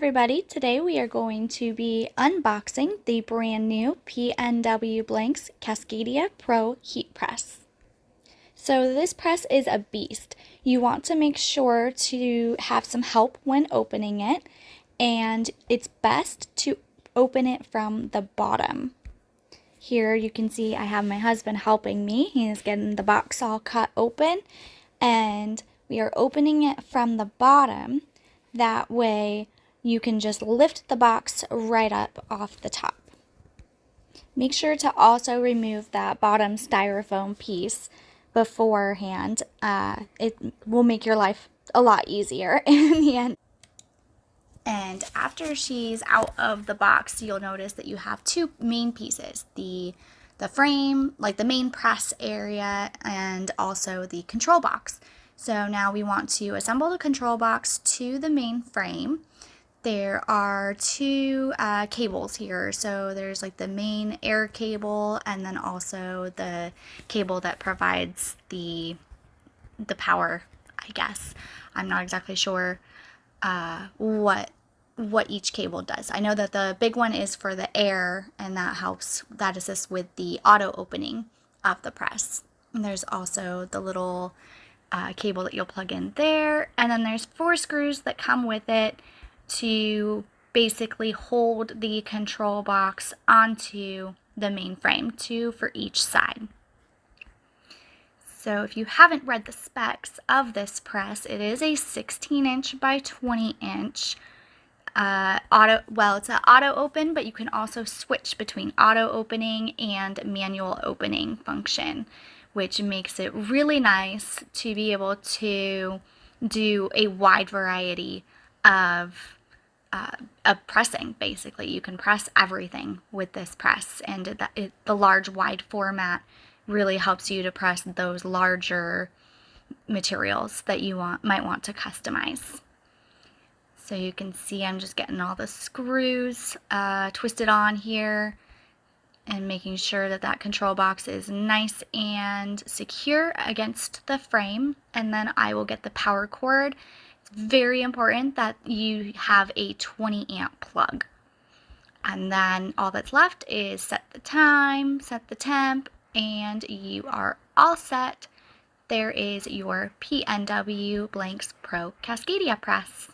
everybody, today we are going to be unboxing the brand new PNW Blanks Cascadia Pro Heat Press. So this press is a beast. You want to make sure to have some help when opening it, and it's best to open it from the bottom. Here you can see I have my husband helping me. He is getting the box all cut open, and we are opening it from the bottom. That way you can just lift the box right up off the top. Make sure to also remove that bottom styrofoam piece beforehand. It will make your life a lot easier in the end. And after she's out of the box, you'll notice that you have two main pieces. The frame, like the main press area, and also the control box. So now we want to assemble the control box to the main frame. There are two cables here. So there's like the main air cable, and then also the cable that provides the power, I guess. I'm not exactly sure what each cable does. I know that the big one is for the air, and that assists with the auto opening of the press. And there's also the little cable that you'll plug in there, and then there's 4 screws that come with it to basically hold the control box onto the main frame, 2 for each side. So if you haven't read the specs of this press, it is a 16-inch by 20-inch it's an auto open, but you can also switch between auto opening and manual opening function, which makes it really nice to be able to do a wide variety of pressing. Basically, you can press everything with this press, and the large wide format really helps you to press those larger materials that you might want to customize. So you can see I'm just getting all the screws twisted on here and making sure that that control box is nice and secure against the frame. And then I will get the power cord. It's very important that you have a 20 amp plug. And then all that's left is set the time, set the temp, and you are all set. There is your PNW Blanks Pro Cascadia press.